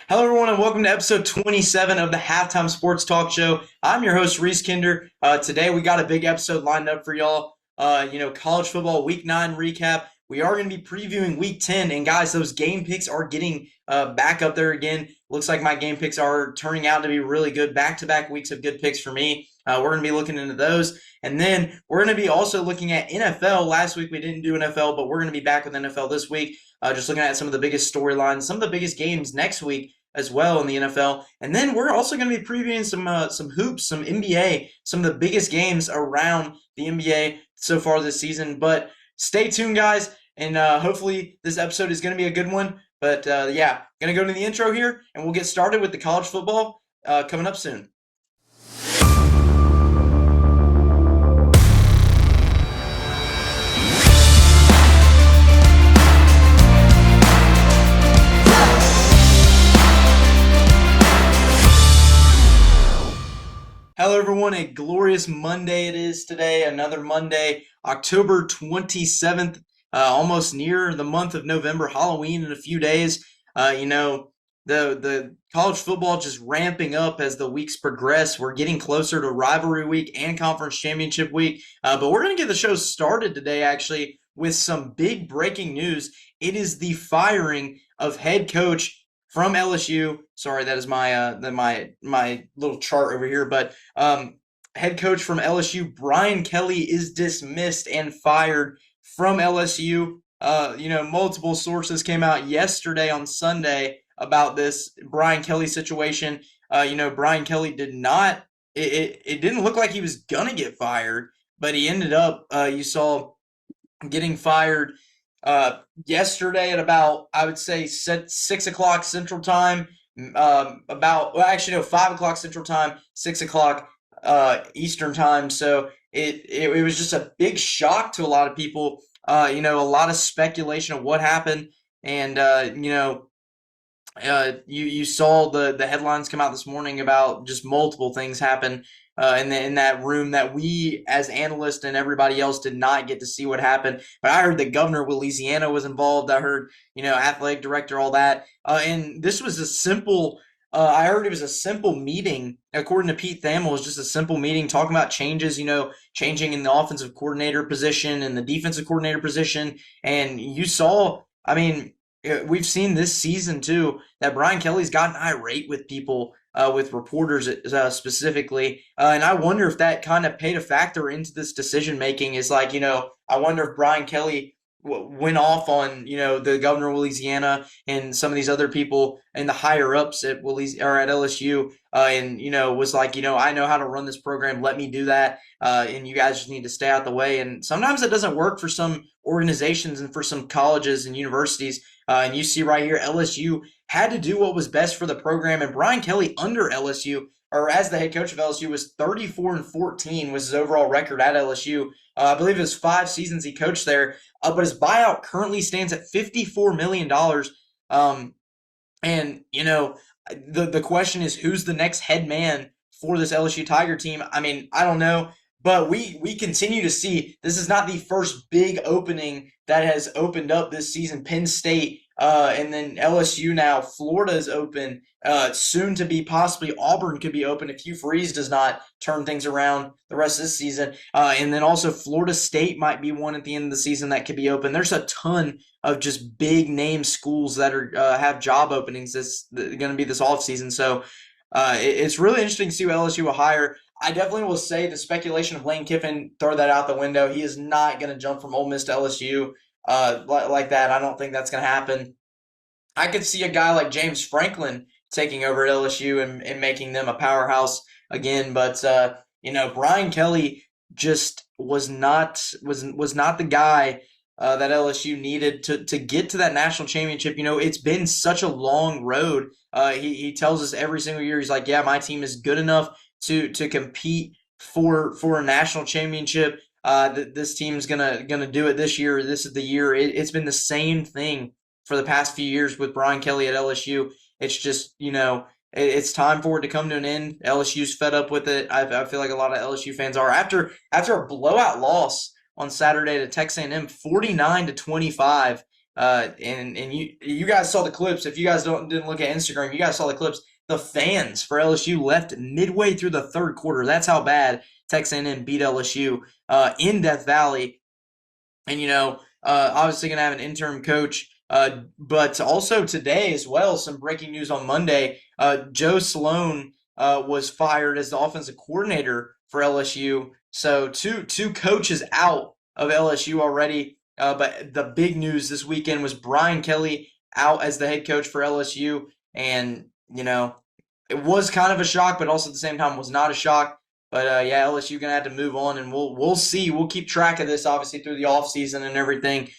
Hello, everyone, and welcome to episode 27 of the Halftime Sports Talk Show. I'm your host, Reese Kinder. Today, we got a big episode lined up for y'all. College football Week 9 recap. We are going to be previewing Week 10, and guys, those game picks are getting back up there again. Looks like my game picks are turning out to be really good. Back-to-back weeks of good picks for me. We're going to be looking into those. And then we're going to be also looking at NFL. Last week we didn't do NFL, but we're going to be back with NFL this week. Just looking at some of the biggest storylines, some of the biggest games next week as well in the NFL. And then we're also going to be previewing some hoops, some NBA, some of the biggest games around the NBA so far this season. But stay tuned, guys, and hopefully this episode is going to be a good one. But going to go to the intro here, and we'll get started with the college football coming up soon. Hello, everyone. A glorious Monday it is today. Another Monday, October 27th, almost near the month of November, Halloween in a few days. The college football just ramping up as the weeks progress. We're getting closer to rivalry week and conference championship week. But we're going to get the show started today, actually, with some big breaking news. It is the firing of head coach from LSU. Sorry, that is my little chart over here. But head coach from LSU, Brian Kelly, is dismissed and fired from LSU. Multiple sources came out yesterday on Sunday about this Brian Kelly situation. Brian Kelly did not. It didn't look like he was gonna get fired, but he ended up. You saw getting fired yesterday at about, I would say, 6 o'clock Central Time. 5 o'clock Central Time, 6 o'clock Eastern Time. So it was just a big shock to a lot of people. A lot of speculation of what happened, and you saw the headlines come out this morning about just multiple things happen in that room that we as analysts and everybody else did not get to see what happened. But I heard the governor of Louisiana was involved. I heard, athletic director, all that. And this was a simple, I heard it was a simple meeting. According to Pete Thamel, it was just a simple meeting talking about changes, changing in the offensive coordinator position and the defensive coordinator position. And you saw, we've seen this season too that Brian Kelly's gotten irate with people, with reporters specifically, and I wonder if that kind of played a factor into this decision making. Is like, I wonder if Brian Kelly went off on the governor of Louisiana and some of these other people and the higher ups at at LSU, and was like, I know how to run this program. Let me do that, and you guys just need to stay out the way. And sometimes it doesn't work for some organizations and for some colleges and universities. And you see right here, LSU had to do what was best for the program. And Brian Kelly under LSU, or as the head coach of LSU, was 34-14 was his overall record at LSU. I believe it was 5 seasons he coached there. But his buyout currently stands at $54 million. The question is, who's the next head man for this LSU Tiger team? I don't know. But we continue to see this is not the first big opening that has opened up this season. Penn State, and then LSU now. Florida is open. Soon to be possibly Auburn could be open if Hugh Freeze does not turn things around the rest of this season. And then also Florida State might be one at the end of the season that could be open. There's a ton of just big name schools that are have job openings going to be this offseason. So it's really interesting to see what LSU will hire. I definitely will say the speculation of Lane Kiffin, throw that out the window. He is not going to jump from Ole Miss to LSU like that. I don't think that's going to happen. I could see a guy like James Franklin taking over at LSU and making them a powerhouse again. But Brian Kelly just was not the guy that LSU needed to get to that national championship. It's been such a long road. He tells us every single year, he's like, yeah, my team is good enough to compete for a national championship. This team's gonna do it this year. This is the year. It's been the same thing for the past few years with Brian Kelly at LSU. It's just, it's time for it to come to an end. LSU's fed up with it. I feel like a lot of LSU fans are. After a blowout loss on Saturday to Texas A&M, 49-25, And you guys saw the clips. If you guys didn't look at Instagram, you guys saw the clips. The fans for LSU left midway through the third quarter. That's how bad Texas A&M beat LSU in Death Valley. And obviously going to have an interim coach. But also today as well, some breaking news on Monday. Joe Sloan was fired as the offensive coordinator for LSU. So two coaches out of LSU already. But the big news this weekend was Brian Kelly out as the head coach for LSU. And, it was kind of a shock, but also at the same time was not a shock. But yeah, LSU gonna have to move on, and we'll see. We'll keep track of this obviously through the offseason and everything.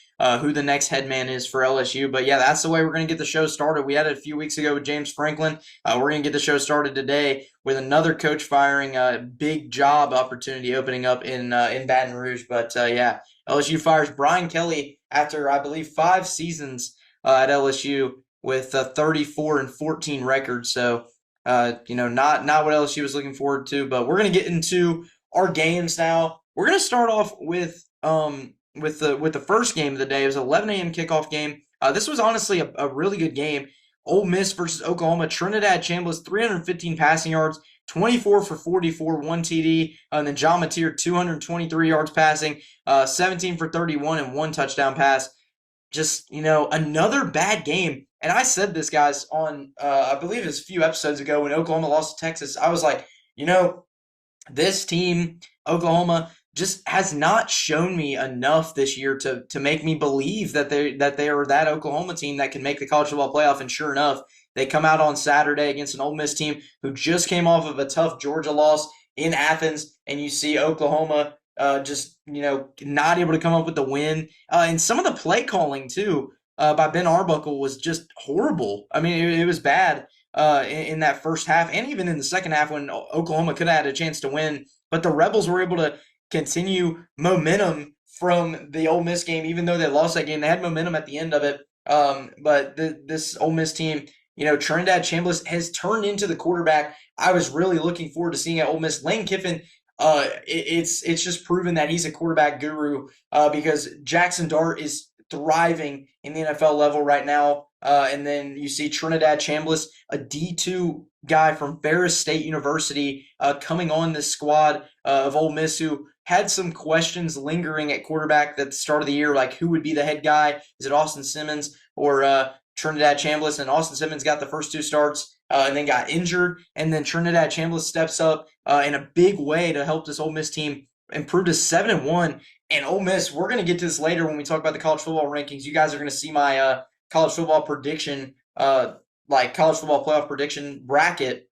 Who the next head man is for LSU. But yeah, that's the way we're gonna get the show started. We had it a few weeks ago with James Franklin. We're gonna get the show started today with another coach firing. A big job opportunity opening up in Baton Rouge. But yeah, LSU fires Brian Kelly after I believe 5 seasons at LSU with 34-14 record. So not what LSU was looking forward to. But we're gonna get into our games now. We're gonna start off with the first game of the day. It was an 11 a.m. kickoff game. This was honestly a really good game. Ole Miss versus Oklahoma. Trinidad Chambliss 315 passing yards, 24 for 44, 1 TD, and then John Mateer 223 yards passing, 17 for 31 and 1 touchdown pass. Just another bad game. And I said this, guys, on I believe it was a few episodes ago when Oklahoma lost to Texas. I was like, this team, Oklahoma, just has not shown me enough this year to make me believe that they are that Oklahoma team that can make the college football playoff. And sure enough, they come out on Saturday against an Ole Miss team who just came off of a tough Georgia loss in Athens, and you see Oklahoma just not able to come up with the win. And some of the play calling too by Ben Arbuckle was just horrible. I mean, it was bad in that first half, and even in the second half when Oklahoma could have had a chance to win. But the Rebels were able to continue momentum from the Ole Miss game, even though they lost that game. They had momentum at the end of it. But this Ole Miss team, Trinidad Chambliss has turned into the quarterback I was really looking forward to seeing at Ole Miss. Lane Kiffin, it's just proven that he's a quarterback guru because Jackson Dart is thriving in the NFL level right now. And then you see Trinidad Chambliss, a D2 guy from Ferris State University, coming on this squad of Ole Miss, who had some questions lingering at quarterback at the start of the year, like who would be the head guy? Is it Austin Simmons or Trinidad Chambliss? And Austin Simmons got the first 2 starts and then got injured. And then Trinidad Chambliss steps up in a big way to help this Ole Miss team improve to 7-1. And Ole Miss, we're going to get to this later when we talk about the college football rankings. You guys are going to see my college football prediction, like college football playoff prediction bracket.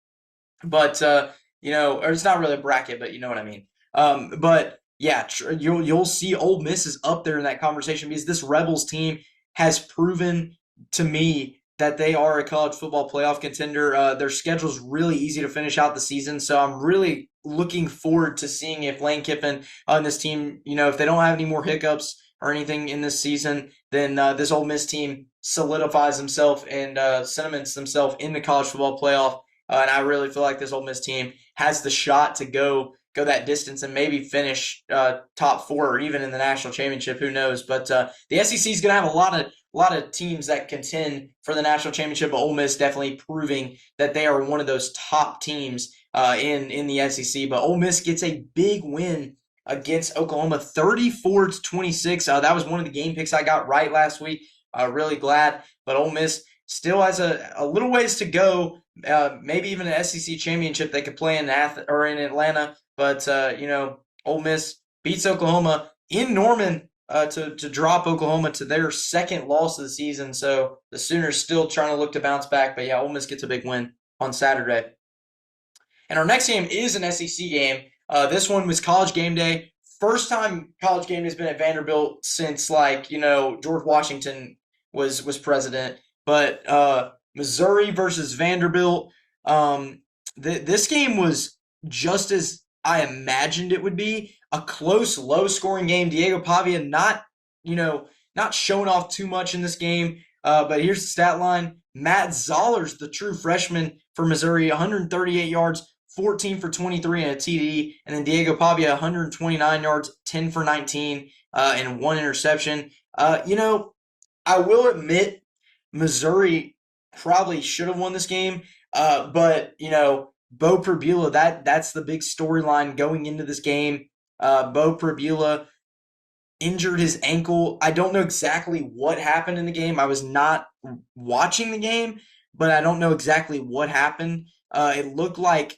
But, or it's not really a bracket, but you know what I mean. But yeah, you'll see Ole Miss is up there in that conversation because this Rebels team has proven to me that they are a college football playoff contender. Their schedule's really easy to finish out the season, so I'm really looking forward to seeing if Lane Kiffin on this team, if they don't have any more hiccups or anything in this season, then this Ole Miss team solidifies himself and cements themselves in the college football playoff. And I really feel like this Ole Miss team has the shot to go that distance and maybe finish top 4 or even in the national championship. Who knows? But the SEC is going to have a lot of teams that contend for the national championship. But Ole Miss definitely proving that they are one of those top teams in the SEC. But Ole Miss gets a big win against Oklahoma, 34-26. That was one of the game picks I got right last week. Really glad. But Ole Miss still has a little ways to go. Maybe even an SEC championship they could play in Atlanta. But Ole Miss beats Oklahoma in Norman to drop Oklahoma to their second loss of the season. So the Sooners still trying to look to bounce back. But yeah, Ole Miss gets a big win on Saturday. And our next game is an SEC game. This one was College Game Day. First time College Game Day has been at Vanderbilt since George Washington was president. But Missouri versus Vanderbilt. This game was just as I imagined it would be. A close, low-scoring game. Diego Pavia not showing off too much in this game. But here's the stat line. Matt Zoller's the true freshman for Missouri, 138 yards, 14 for 23 and a TD. And then Diego Pavia, 129 yards, 10 for 19, and 1 interception. I will admit Missouri probably should have won this game, but Bo Perbula, that's the big storyline going into this game. Bo Perbula injured his ankle. I don't know exactly what happened in the game. I was not watching the game, but I don't know exactly what happened. It looked like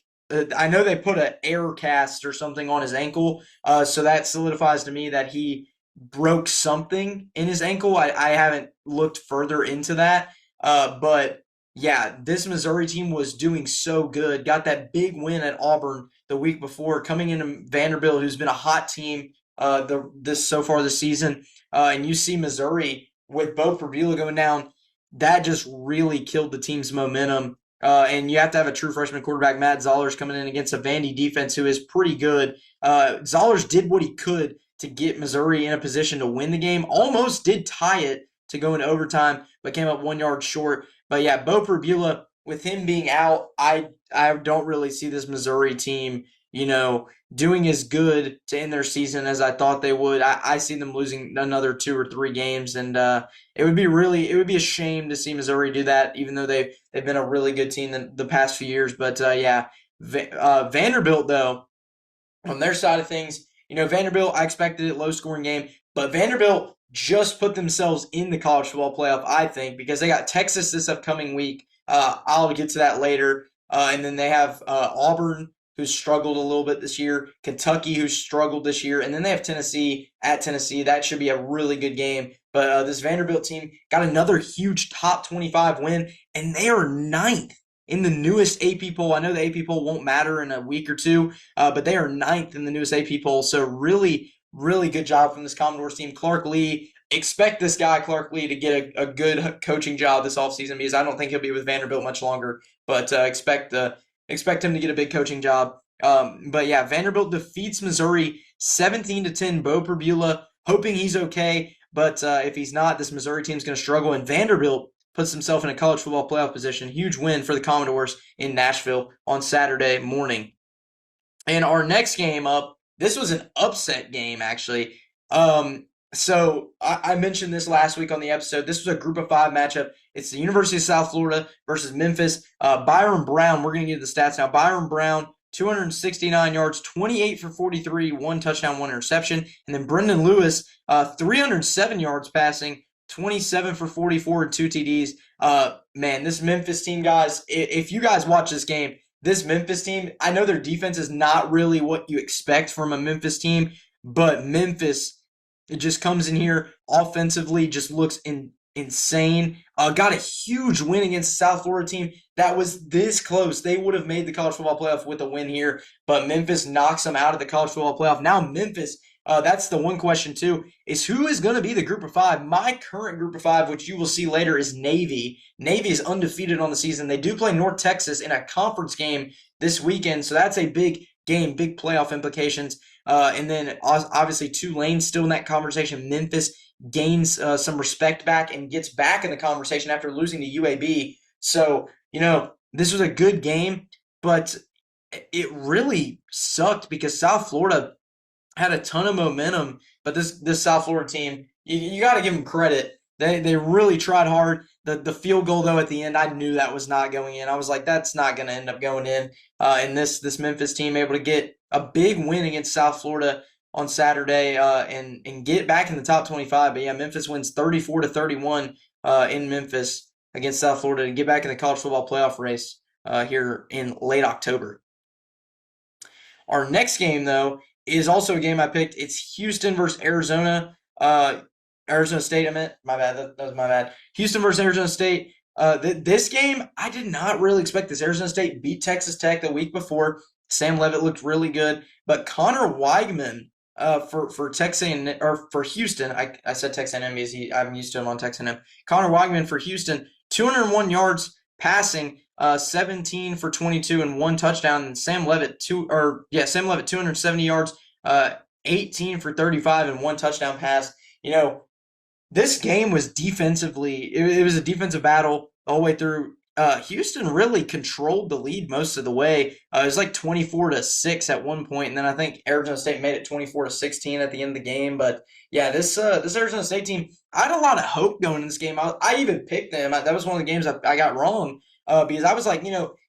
I know they put an air cast or something on his ankle, so that solidifies to me that he broke something in his ankle. I haven't looked further into that, but yeah, this Missouri team was doing so good. Got that big win at Auburn the week before, coming into Vanderbilt, who's been a hot team this so far this season, and you see Missouri with Bo Perbula going down, that just really killed the team's momentum. And you have to have a true freshman quarterback, Matt Zollers, coming in against a Vandy defense who is pretty good. Zollers did what he could to get Missouri in a position to win the game. Almost did tie it to go into overtime, but came up 1 yard short. But yeah, Bo Perbula, with him being out, I don't really see this Missouri team, doing as good to end their season as I thought they would. I see them losing another 2 or 3 games, and it would be a shame to see Missouri do that, even though they've been a really good team the past few years. But yeah, Vanderbilt though, on their side of things, Vanderbilt, I expected a low scoring game, but Vanderbilt just put themselves in the college football playoff, I think, because they got Texas this upcoming week. I'll get to that later. And then they have Auburn, who's struggled a little bit this year, Kentucky, who's struggled this year, and then they have Tennessee at Tennessee. That should be a really good game. But this Vanderbilt team got another huge top 25 win, and they are ninth in the newest AP poll. I know the AP poll won't matter in a week or two, but they are ninth in the newest AP poll. So really, really good job from this Commodores team. Clark Lee, expect this guy, Clark Lee, to get a good coaching job this offseason because I don't think he'll be with Vanderbilt much longer. But expect him to get a big coaching job. But yeah, Vanderbilt defeats Missouri 17-10. Bo Perbula, hoping he's okay. But if he's not, this Missouri team's going to struggle. And Vanderbilt puts himself in a college football playoff position. Huge win for the Commodores in Nashville on Saturday morning. And our next game up, this was an upset game, actually. So I mentioned this last week on the episode. This was a group of 5 matchup. It's the University of South Florida versus Memphis. Byron Brown, we're going to get the stats now. Byron Brown, 269 yards, 28 for 43, 1 touchdown, 1 interception. And then Brendan Lewis, 307 yards passing, 27 for 44, and 2 TDs. Man, this Memphis team, guys, if you guys watch this game, this Memphis team, I know their defense is not really what you expect from a Memphis team, but Memphis, it just comes in here offensively, just looks insane. Got a huge win against the South Florida team that was this close. They would have made the college football playoff with a win here, but Memphis knocks them out of the college football playoff. Now Memphis, that's the one question too, is who is going to be the group of 5? My current group of 5, which you will see later, is Navy. Navy is undefeated on the season. They do play North Texas in a conference game this weekend, so that's a big game, big playoff implications. And then obviously Tulane still in that conversation. Memphis gains some respect back and gets back in the conversation after losing to UAB. So, this was a good game, but it really sucked because South Florida had a ton of momentum. But this South Florida team, you got to give them credit. They really tried hard. The field goal, though, at the end, I knew that was not going in. I was like, that's not going to end up going in. And this Memphis team able to get a big win against South Florida on Saturday and get back in the top 25. But yeah, Memphis wins 34-31 in Memphis against South Florida to get back in the college football playoff race here in late October. Our next game, though, is also a game I picked. It's Houston versus Arizona. Arizona State, I meant. My bad. That was my bad. Houston versus Arizona State. This game, I did not really expect this. Arizona State beat Texas Tech the week before. Sam Levitt looked really good. But Connor Weigman for Texas or for Houston, I said Texas A&M because I'm used to him on Texas A&M. Connor Weigman for Houston, 201 yards passing, 17 for 22 and 1 touchdown. And Sam Levitt 270 yards, 18 for 35 and 1 touchdown pass. This game was defensively, it was a defensive battle all the way through. Houston really controlled the lead most of the way. It was like 24-6 at one point, and then I think Arizona State made it 24-16 at the end of the game. But yeah, this Arizona State team, I had a lot of hope going in this game. I even picked them. That was one of the games I got wrong because I was like,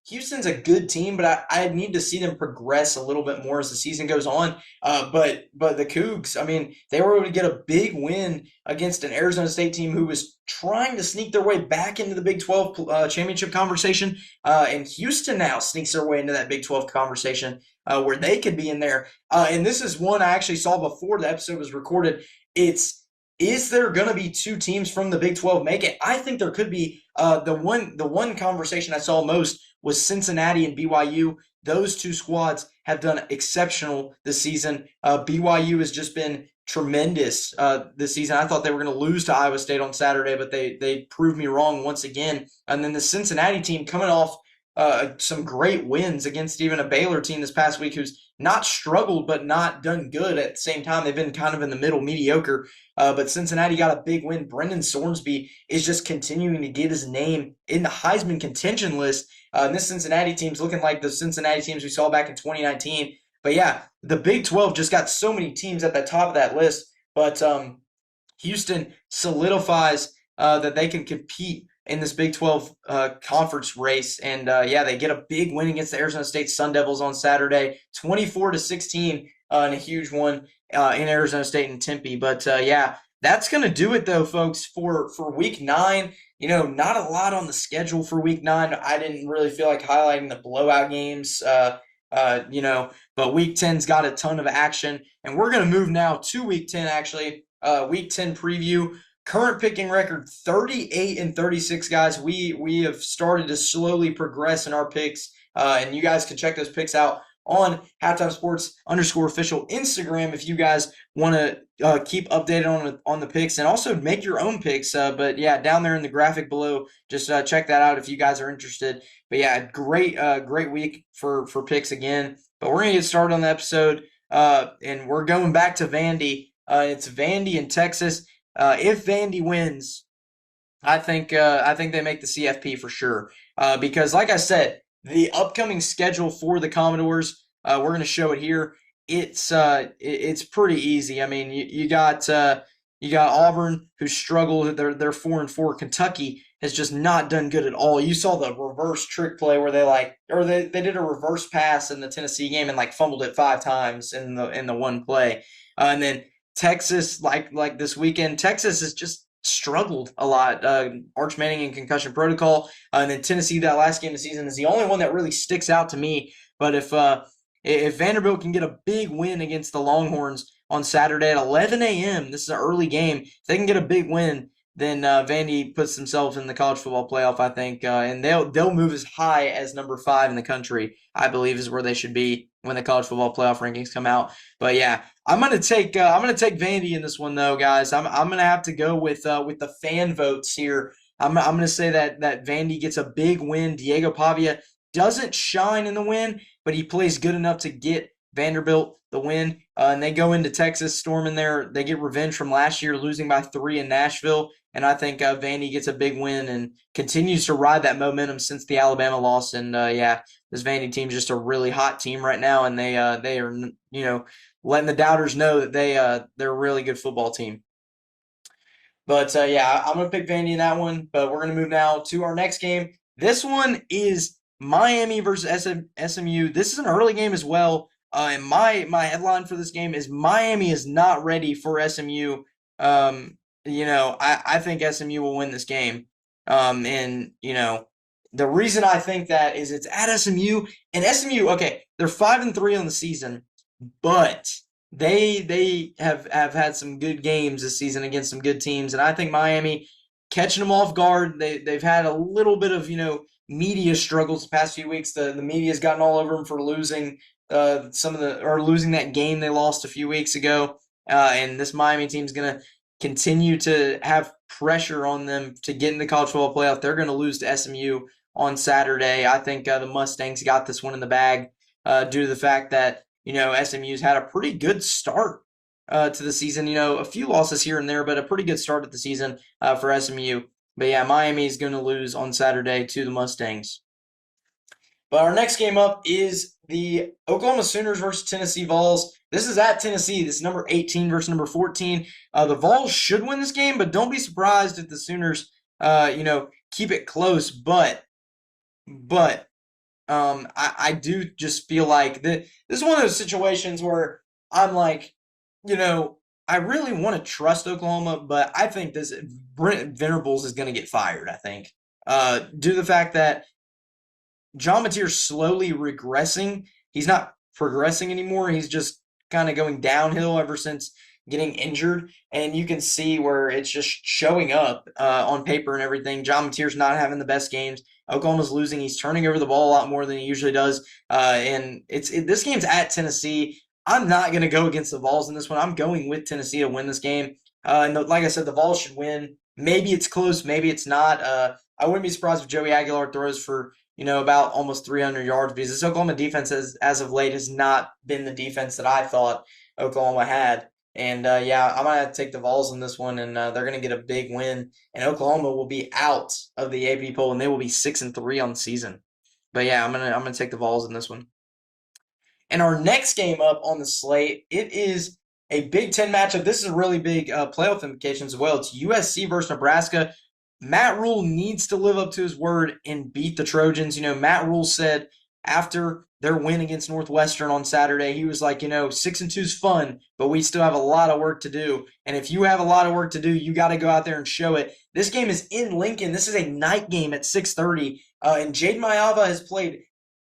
Houston's a good team, but I need to see them progress a little bit more as the season goes on. But the Cougs, I mean, they were able to get a big win against an Arizona State team who was trying to sneak their way back into the Big 12 championship conversation. And Houston now sneaks their way into that Big 12 conversation where they could be in there. And this is one I actually saw before the episode was recorded. Is there going to be two teams from the Big 12 make it? I think there could be. The one conversation I saw most was Cincinnati and BYU. Those two squads have done exceptional this season. BYU has just been tremendous this season. I thought they were going to lose to Iowa State on Saturday, but they proved me wrong once again. And then the Cincinnati team coming off some great wins against even a Baylor team this past week who's not struggled but not done good at the same time. They've been kind of in the middle, mediocre. But Cincinnati got a big win. Brendan Sornsby is just continuing to get his name in the Heisman contention list. And this Cincinnati team's looking like the Cincinnati teams we saw back in 2019. But yeah, the Big 12 just got so many teams at the top of that list. But Houston solidifies that they can compete in this Big 12 conference race. And yeah, they get a big win against the Arizona State Sun Devils on Saturday, 24-16, and a huge one in Arizona State and Tempe. But yeah, that's going to do it though, folks, for week 9. Not a lot on the schedule for week 9. I didn't really feel like highlighting the blowout games, but week 10's got a ton of action. And we're going to move now to week 10, actually. Week 10 preview. Current picking record 38-36, guys. We have started to slowly progress in our picks, and you guys can check those picks out on Halftime Sports _official Instagram if you guys want to keep updated on the picks and also make your own picks. But yeah, down there in the graphic below, just check that out if you guys are interested. But yeah, great week for picks again. But we're gonna get started on the episode, and we're going back to Vandy. It's Vandy in Texas. If Vandy wins, I think they make the CFP for sure. Because like I said, the upcoming schedule for the Commodores, we're going to show it here. It's pretty easy. I mean, you got Auburn, who struggled. They're 4-4. Kentucky has just not done good at all. You saw the reverse trick play where they did a reverse pass in the Tennessee game and fumbled it 5 times in the one play. And then Texas, like this weekend, Texas has just struggled a lot. Arch Manning in concussion protocol, and then Tennessee, that last game of the season, is the only one that really sticks out to me. But if Vanderbilt can get a big win against the Longhorns on Saturday at 11 a.m., this is an early game. If they can get a big win, then Vandy puts themselves in the college football playoff, I think, and they'll move as high as number 5 in the country. I believe is where they should be when the college football playoff rankings come out. But yeah, I'm gonna take Vandy in this one though, guys. I'm gonna have to go with the fan votes here. I'm gonna say that Vandy gets a big win. Diego Pavia doesn't shine in the win, but he plays good enough to get Vanderbilt the win. And they go into Texas storming there. They get revenge from last year losing by 3 in Nashville. And I think Vandy gets a big win and continues to ride that momentum since the Alabama loss. And yeah, this Vandy team is just a really hot team right now, and they are letting the doubters know that they're a really good football team. But yeah, I'm gonna pick Vandy in that one. But we're gonna move now to our next game. This one is Miami versus SMU. This is an early game as well. And my headline for this game is Miami is not ready for SMU. I think SMU will win this game. And the reason I think that is it's at SMU, and SMU, okay, they're 5-3 on the season, but they have had some good games this season against some good teams, and I think Miami catching them off guard. They've had a little bit of media struggles the past few weeks. The media's gotten all over them for losing losing that game they lost a few weeks ago. And this Miami team's gonna continue to have pressure on them to get in the college football playoff. They're going to lose to SMU on Saturday. I think the Mustangs got this one in the bag due to the fact that SMU's had a pretty good start to the season. A few losses here and there, but a pretty good start at the season for SMU. But yeah, Miami is going to lose on Saturday to the Mustangs. But our next game up is the Oklahoma Sooners versus Tennessee Vols. This is at Tennessee. This is number 18 versus number 14. The Vols should win this game, but don't be surprised if the Sooners, keep it close. But I do just feel like this is one of those situations where I'm like, you know, I really want to trust Oklahoma, but I think this Brent Venables is going to get fired. I think due to the fact that John Mateer's slowly regressing. He's not progressing anymore. He's just kind of going downhill ever since getting injured. And you can see where it's just showing up on paper and everything. John Mateer's not having the best games. Oklahoma's losing. He's turning over the ball a lot more than he usually does. And this game's at Tennessee. I'm not going to go against the Vols in this one. I'm going with Tennessee to win this game. Like I said, the Vols should win. Maybe it's close. Maybe it's not. I wouldn't be surprised if Joey Aguilar throws for about almost 300 yards because this Oklahoma defense as of late has not been the defense that I thought Oklahoma had. And yeah, I'm gonna take the Vols in this one, and they're gonna get a big win. And Oklahoma will be out of the AP poll, and they will be 6-3 on the season. But yeah, I'm gonna take the Vols in this one. And our next game up on the slate, it is a Big Ten matchup. This is a really big playoff implications as well. It's USC versus Nebraska. Matt Rule needs to live up to his word and beat the Trojans. Matt Rule said after their win against Northwestern on Saturday, he was like, 6-2 is fun, but we still have a lot of work to do. And if you have a lot of work to do, you got to go out there and show it. This game is in Lincoln. This is a night game at 6:30, and Jade Mayava has played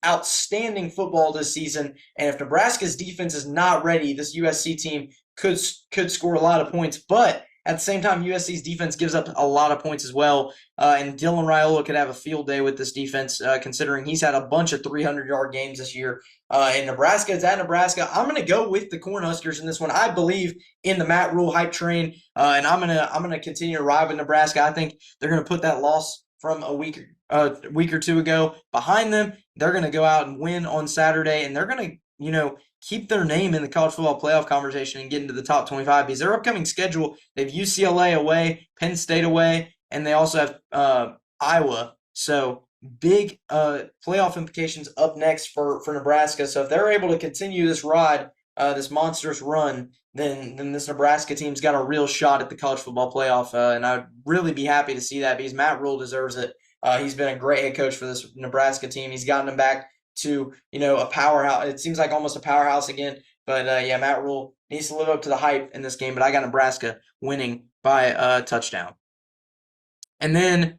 outstanding football this season. And if Nebraska's defense is not ready, this USC team could score a lot of points. But at the same time, USC's defense gives up a lot of points as well. And Dylan Raiola could have a field day with this defense, considering he's had a bunch of 300-yard games this year. And Nebraska is at Nebraska. I'm going to go with the Cornhuskers in this one. I believe in the Matt Rule hype train, and I'm gonna continue to ride with Nebraska. I think they're going to put that loss from a week or two ago behind them. They're going to go out and win on Saturday, and they're going to, keep their name in the college football playoff conversation and get into the top 25 because their upcoming schedule, they've UCLA away, Penn State away, and they also have Iowa. So big playoff implications up next for Nebraska. So if they're able to continue this ride, this monstrous run, then this Nebraska team's got a real shot at the college football playoff. And I'd really be happy to see that because Matt Rule deserves it. He's been a great head coach for this Nebraska team. He's gotten them back to, a powerhouse. It seems like almost a powerhouse again. But, yeah, Matt Rule needs to live up to the hype in this game. But I got Nebraska winning by a touchdown. And then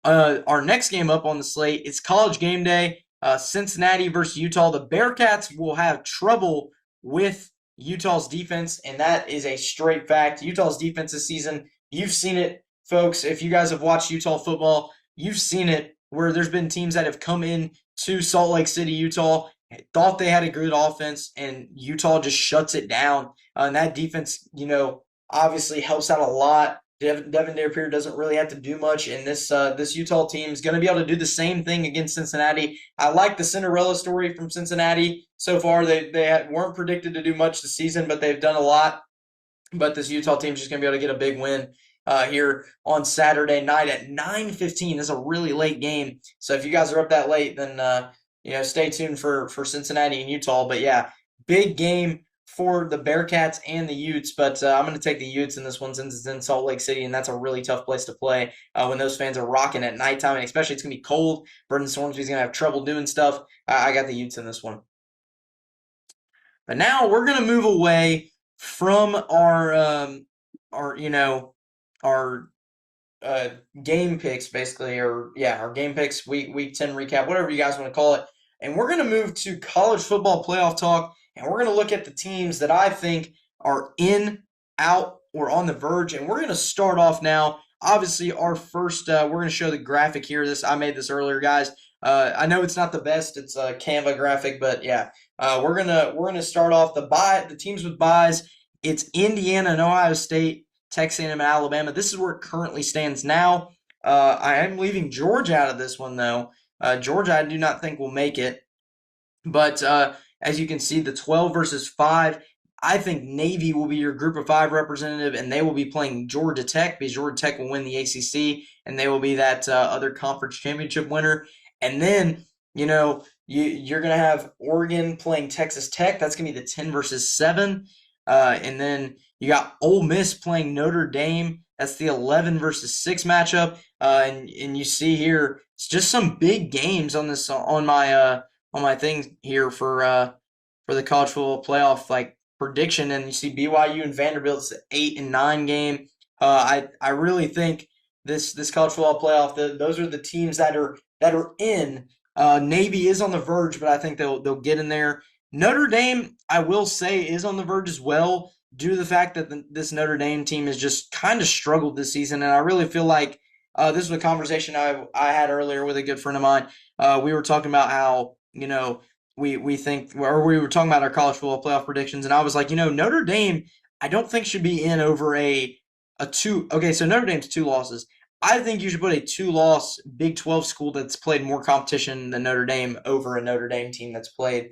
our next game up on the slate, it's College Game Day, Cincinnati versus Utah. The Bearcats will have trouble with Utah's defense, and that is a straight fact. Utah's defense this season, you've seen it, folks. If you guys have watched Utah football, you've seen it where there's been teams that have come in to Salt Lake City, Utah, thought they had a good offense, and Utah just shuts it down. And that defense, obviously helps out a lot. Devin Derriere doesn't really have to do much, and this Utah team is going to be able to do the same thing against Cincinnati. I like the Cinderella story from Cincinnati so far. They weren't predicted to do much this season, but they've done a lot. But this Utah team is just going to be able to get a big win here on Saturday night at 9:15. This is a really late game, so if you guys are up that late, then stay tuned for Cincinnati and Utah. But yeah, big game for the Bearcats and the Utes, but I'm going to take the Utes in this one since it's in Salt Lake City, and that's a really tough place to play when those fans are rocking at nighttime, and especially it's going to be cold. Brendan Stormsby's going to have trouble doing stuff. I got the Utes in this one. But now we're going to move away from our game picks, basically, our game picks, week 10 recap, whatever you guys want to call it, and we're going to move to college football playoff talk. And we're going to look at the teams that I think are in, out, or on the verge. And we're going to start off now. Obviously, our first, we're going to show the graphic here. I made this earlier, guys. I know it's not the best. It's a Canva graphic, but yeah, we're gonna start off the teams with buys. It's Indiana and Ohio State, Texas A&M and Alabama. This is where it currently stands now. I am leaving Georgia out of this one though. Georgia, I do not think will make it, but. As you can see, the 12 versus 5, I think Navy will be your Group of Five representative, and they will be playing Georgia Tech because Georgia Tech will win the ACC, and they will be that other conference championship winner. And then you're gonna have Oregon playing Texas Tech. That's gonna be the 10 versus 7. And then you got Ole Miss playing Notre Dame. That's the 11 versus 6 matchup. And you see here, it's just some big games on this on my thing here for the college football playoff like prediction. And you see BYU and Vanderbilt's 8 and 9 game. I really think this college football playoff, those are the teams that are in. Navy is on the verge, but I think they'll get in there. Notre Dame, I will say, is on the verge as well, due to the fact that this Notre Dame team has just kind of struggled this season, and I really feel like this was a conversation I had earlier with a good friend of mine. We were talking about how we think, or we were talking about our college football playoff predictions, and I was like, Notre Dame, I don't think should be in over a two. Okay, so Notre Dame's 2 losses. I think you should put a 2-loss Big 12 school that's played more competition than Notre Dame over a Notre Dame team that's played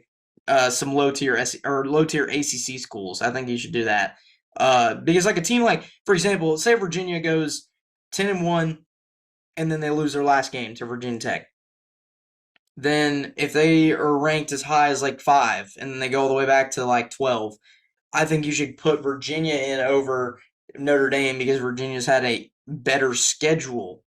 some low tier ACC schools. I think you should do that because like a team like, for example, say Virginia goes 10-1 and then they lose their last game to Virginia Tech. Then if they are ranked as high as like 5 and then they go all the way back to like 12, I think you should put Virginia in over Notre Dame because Virginia's had a better schedule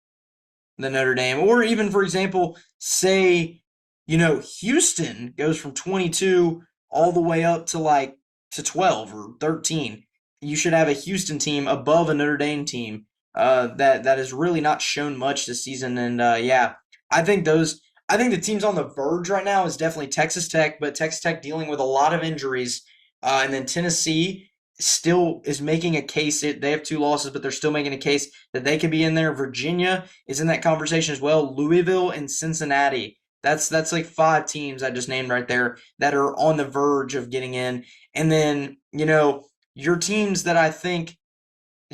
than Notre Dame. Or even, for example, say, Houston goes from 22 all the way up to 12 or 13. You should have a Houston team above a Notre Dame team that has really not shown much this season. And yeah, I think the teams on the verge right now is definitely Texas Tech, but Texas Tech dealing with a lot of injuries. And then Tennessee still is making a case. They have 2 losses, but they're still making a case that they could be in there. Virginia is in that conversation as well. Louisville and Cincinnati. That's like 5 teams I just named right there that are on the verge of getting in. And then, your teams that I think,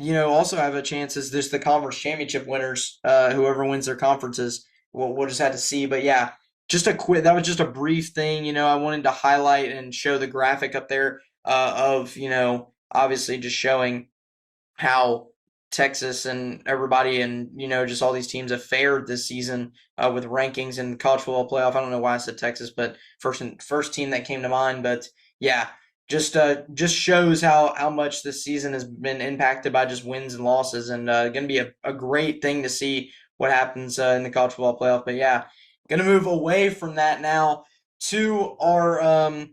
also have a chance is just the conference championship winners, whoever wins their conferences. We'll just have to see. But yeah, that was just a brief thing. I wanted to highlight and show the graphic up there of, obviously just showing how Texas and everybody and, just all these teams have fared this season with rankings and college football playoff. I don't know why I said Texas, but first team that came to mind. But yeah, just shows how much this season has been impacted by just wins and losses, and going to be a great thing to see what happens in the college football playoff. But yeah, going to move away from that now to our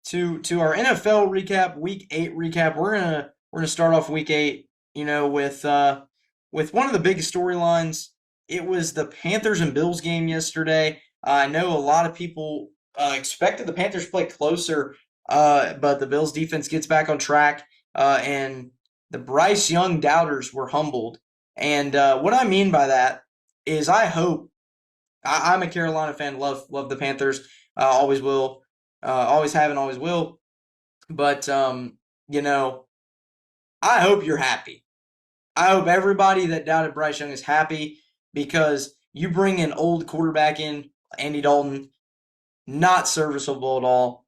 to our NFL recap, Week 8 recap. We're gonna start off Week 8, with one of the biggest storylines. It was the Panthers and Bills game yesterday. I know a lot of people expected the Panthers to play closer, but the Bills defense gets back on track, and the Bryce Young doubters were humbled. And what I mean by that is I hope I'm a Carolina fan, love the Panthers, always will, always have and always will. But I hope you're happy. I hope everybody that doubted Bryce Young is happy because you bring an old quarterback in, Andy Dalton, not serviceable at all,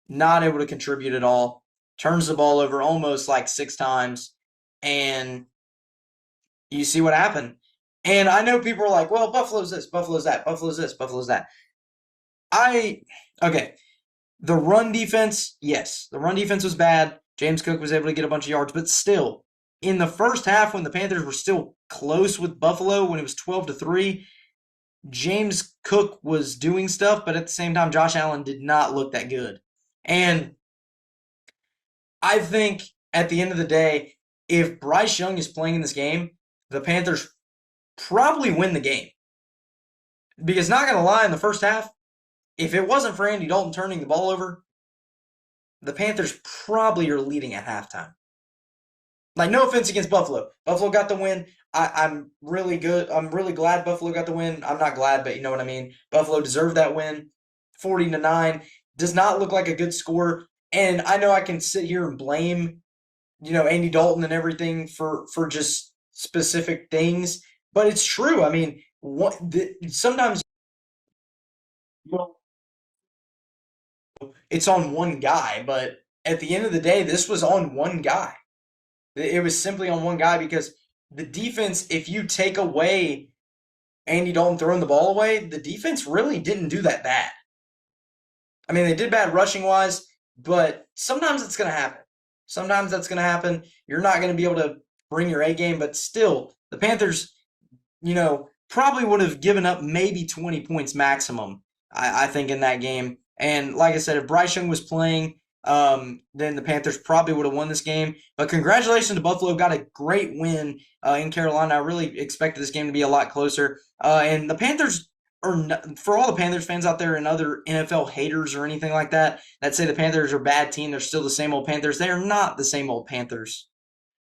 not able to contribute at all, turns the ball over almost like 6 times, and you see what happened. And I know people are like, well, Buffalo's this, Buffalo's that, Buffalo's this, Buffalo's that. Okay, the run defense, yes, the run defense was bad. James Cook was able to get a bunch of yards, but still, in the first half when the Panthers were still close with Buffalo, when it was 12-3, James Cook was doing stuff, but at the same time, Josh Allen did not look that good. And I think at the end of the day, if Bryce Young is playing in this game, the Panthers probably win the game. Because not going to lie, in the first half, if it wasn't for Andy Dalton turning the ball over, the Panthers probably are leading at halftime. Like, no offense against Buffalo. Buffalo got the win. I'm really good. I'm really glad Buffalo got the win. I'm not glad, but you know what I mean. Buffalo deserved that win. 40-9. Does not look like a good score. And I know I can sit here and blame, Andy Dalton and everything for just specific things, but it's true. I mean, sometimes it's on one guy, but at the end of the day, this was on one guy. It was simply on one guy because the defense, if you take away Andy Dalton throwing the ball away, the defense really didn't do that bad. I mean, they did bad rushing wise, but sometimes it's going to happen. Sometimes that's going to happen. You're not going to be able to bring your A game, but still, the Panthers, probably would have given up maybe 20 points maximum, I think, in that game. And like I said, if Bryce Young was playing, then the Panthers probably would have won this game. But congratulations to Buffalo. Got a great win in Carolina. I really expected this game to be a lot closer. And the Panthers for all the Panthers fans out there and other NFL haters or anything like that say the Panthers are a bad team, they're still the same old Panthers. They are not the same old Panthers.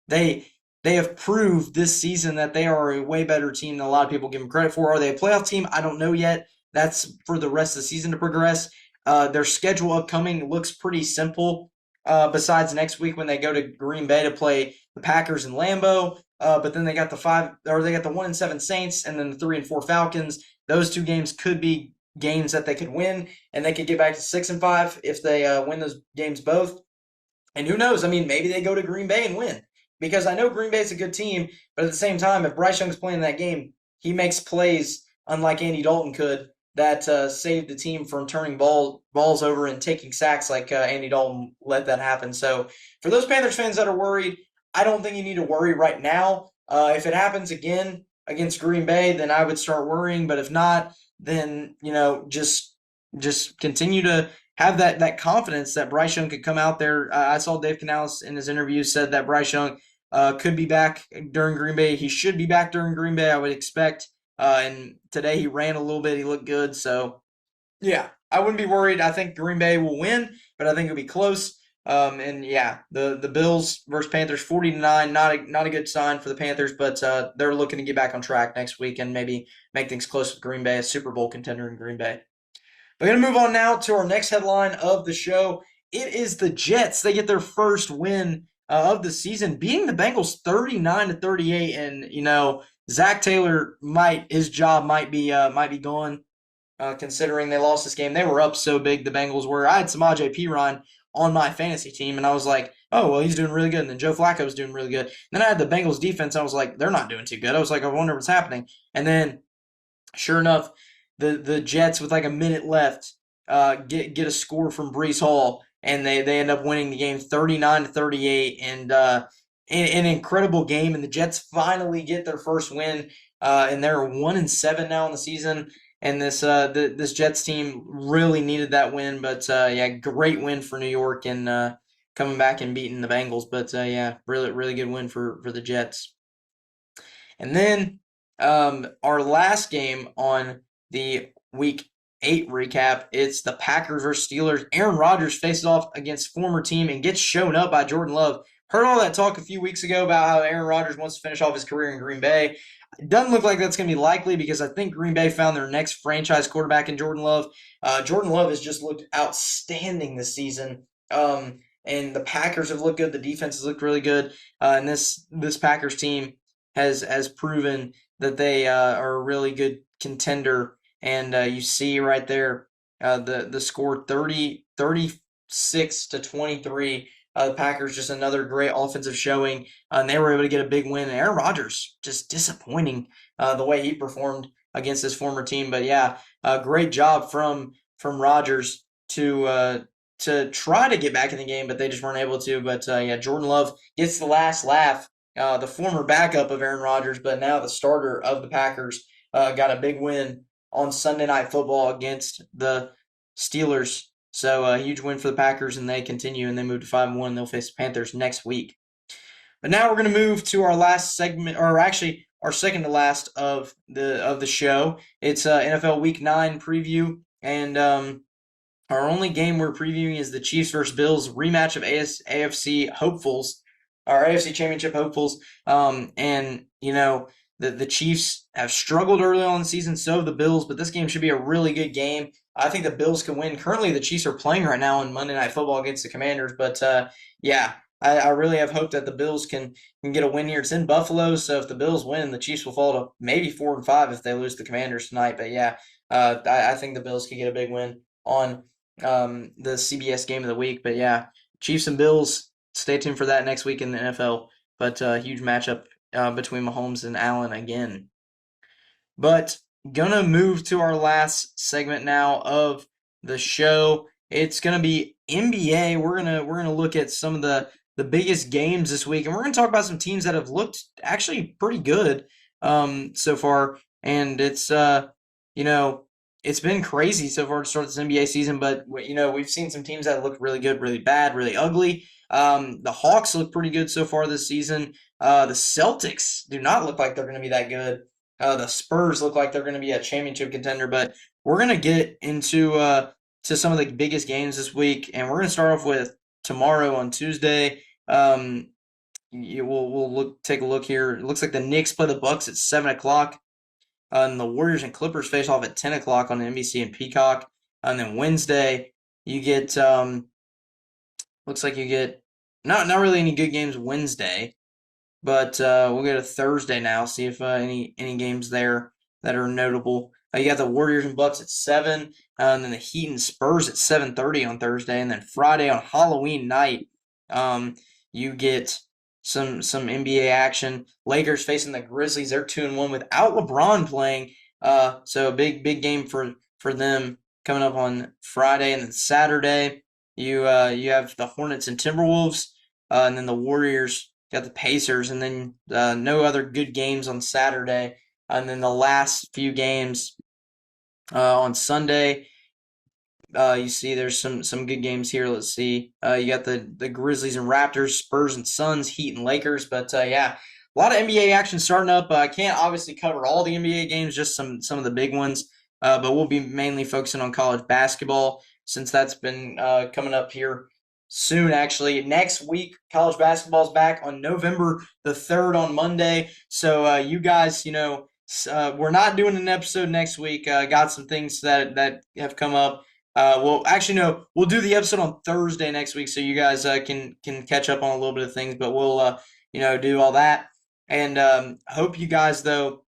They they have proved this season that they are a way better team than a lot of people give them credit for. Are they a playoff team? I don't know yet. That's for the rest of the season to progress. Their schedule upcoming looks pretty simple. Besides next week when they go to Green Bay to play the Packers and Lambeau, but then they got the 1-7 Saints and then the 3-4 Falcons. Those two games could be games that they could win, and they could get back to 6-5 if they win those games both. And who knows? I mean, maybe they go to Green Bay and win. Because I know Green Bay's a good team, but at the same time, if Bryce Young's playing that game, he makes plays unlike Andy Dalton could that saved the team from turning balls over and taking sacks like Andy Dalton let that happen. So for those Panthers fans that are worried, I don't think you need to worry right now. If it happens again against Green Bay, then I would start worrying. But if not, then just continue to have that confidence that Bryce Young could come out there. I saw Dave Canales in his interview said that Bryce Young could be back during Green Bay. He should be back during Green Bay, I would expect. And today he ran a little bit. He looked good. So, yeah, I wouldn't be worried. I think Green Bay will win, but I think it'll be close. And yeah, the Bills versus Panthers 40-9, not a good sign for the Panthers, but they're looking to get back on track next week and maybe make things close with Green Bay, a Super Bowl contender in Green Bay. We're going to move on now to our next headline of the show. It is the Jets. They get their first win of the season, beating the Bengals 39-38. And Zach Taylor his job might be gone, considering they lost this game. They were up so big, the Bengals were. I had Samaje Perine on my fantasy team, and I was like, oh, well, he's doing really good. And then Joe Flacco was doing really good. And then I had the Bengals defense, and I was like, they're not doing too good. I was like, I wonder what's happening. And then, sure enough, the Jets with like a minute left get a score from Breece Hall, and they end up winning the game 39-38, and an incredible game. And the Jets finally get their first win, and they're 1-7 now in the season. And this Jets team really needed that win, but yeah, great win for New York and coming back and beating the Bengals. But yeah, really good win for the Jets. And then our last game on the Week 8 recap, it's the Packers versus Steelers. Aaron Rodgers faces off against former team and gets shown up by Jordan Love. Heard all that talk a few weeks ago about how Aaron Rodgers wants to finish off his career in Green Bay. It doesn't look like that's going to be likely because I think Green Bay found their next franchise quarterback in Jordan Love. Jordan Love has just looked outstanding this season. And the Packers have looked good. The defense has looked really good. And this Packers team has proven that they are a really good contender. And you see right there the score 36-23. The Packers just another great offensive showing, and they were able to get a big win. And Aaron Rodgers just disappointing the way he performed against his former team. But yeah, great job from Rodgers to try to get back in the game, but they just weren't able to. But yeah, Jordan Love gets the last laugh. The former backup of Aaron Rodgers, but now the starter of the Packers, got a big win on Sunday Night Football against the Steelers. So a huge win for the Packers, and they continue, and they move to 5-1. They'll face the Panthers next week. But now we're going to move to our last segment, or actually our second to last of the show. It's NFL Week 9 preview, and our only game we're previewing is the Chiefs versus Bills rematch of AFC hopefuls, our AFC Championship hopefuls. And the Chiefs have struggled early on in the season, so have the Bills, but this game should be a really good game. I think the Bills can win. Currently, the Chiefs are playing right now on Monday Night Football against the Commanders, but yeah, I really have hope that the Bills can get a win here. It's in Buffalo, so if the Bills win, the Chiefs will fall to maybe 4-5 if they lose the Commanders tonight. But yeah, I think the Bills can get a big win on the CBS game of the week. But yeah, Chiefs and Bills. Stay tuned for that next week in the NFL. But huge matchup between Mahomes and Allen again. But gonna move to our last segment now of the show. It's gonna be NBA. We're gonna look at some of the biggest games this week, and we're gonna talk about some teams that have looked actually pretty good so far. And it's you know it's been crazy so far to start this NBA season. But we've seen some teams that look really good, really bad, really ugly. The Hawks look pretty good so far this season. The Celtics do not look like they're going to be that good. The Spurs look like they're going to be a championship contender, but we're going to get into to some of the biggest games this week, and we're going to start off with tomorrow on Tuesday. We'll take a look here. It looks like the Knicks play the Bucks at 7 o'clock, and the Warriors and Clippers face off at 10 o'clock on NBC and Peacock. And then Wednesday, you get looks like you get not really any good games Wednesday. But we'll go to Thursday now, see if any games there that are notable. You got the Warriors and Bucks at 7, and then the Heat and Spurs at 7:30 on Thursday, and then Friday on Halloween night, you get some NBA action. Lakers facing the Grizzlies. They're 2-1 without LeBron playing, so a big game for them coming up on Friday, and then Saturday you have the Hornets and Timberwolves, and then the Warriors. Got the Pacers, and then no other good games on Saturday. And then the last few games on Sunday, you see there's some good games here. Let's see. You got the Grizzlies and Raptors, Spurs and Suns, Heat and Lakers. But yeah, a lot of NBA action starting up. I can't obviously cover all the NBA games, just some of the big ones. But we'll be mainly focusing on college basketball since that's been coming up here soon. Actually, next week college basketball is back on November the 3rd on Monday. So you guys, we're not doing an episode next week. Got some things that have come up. Well, actually, no, we'll do the episode on Thursday next week, so you guys can catch up on a little bit of things. But we'll do all that, and hope you guys though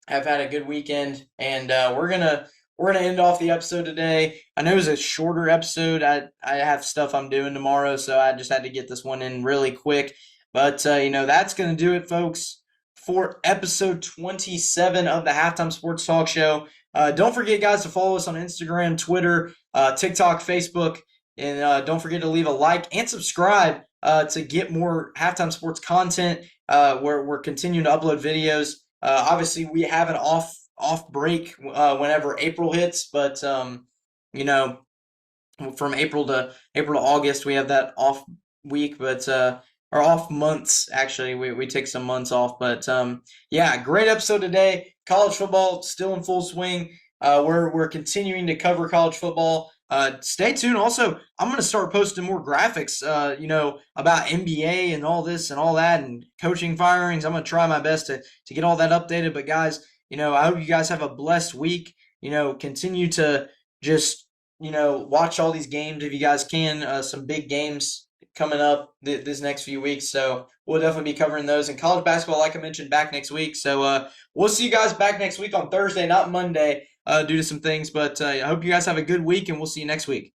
have had a good weekend. And we're gonna end off the episode today. I know it was a shorter episode. I have stuff I'm doing tomorrow, so I just had to get this one in really quick. But that's gonna do it, folks, for episode 27 of the Halftime Sports Talk Show. Don't forget, guys, to follow us on Instagram, Twitter, TikTok, Facebook, and don't forget to leave a like and subscribe to get more Halftime Sports content. We're continuing to upload videos. Obviously, we have an off break whenever April hits, but from April to August, we have that off week, but or off months, actually. We take some months off, but yeah, great episode today. College football still in full swing. We're continuing to cover college football. Stay tuned. Also, I'm going to start posting more graphics, about NBA and all this and all that, and coaching firings. I'm going to try my best to get all that updated. But guys, I hope you guys have a blessed week. Continue to just, watch all these games if you guys can. Some big games coming up this next few weeks. So we'll definitely be covering those. And college basketball, like I mentioned, back next week. So we'll see you guys back next week on Thursday, not Monday, due to some things. But I hope you guys have a good week, and we'll see you next week.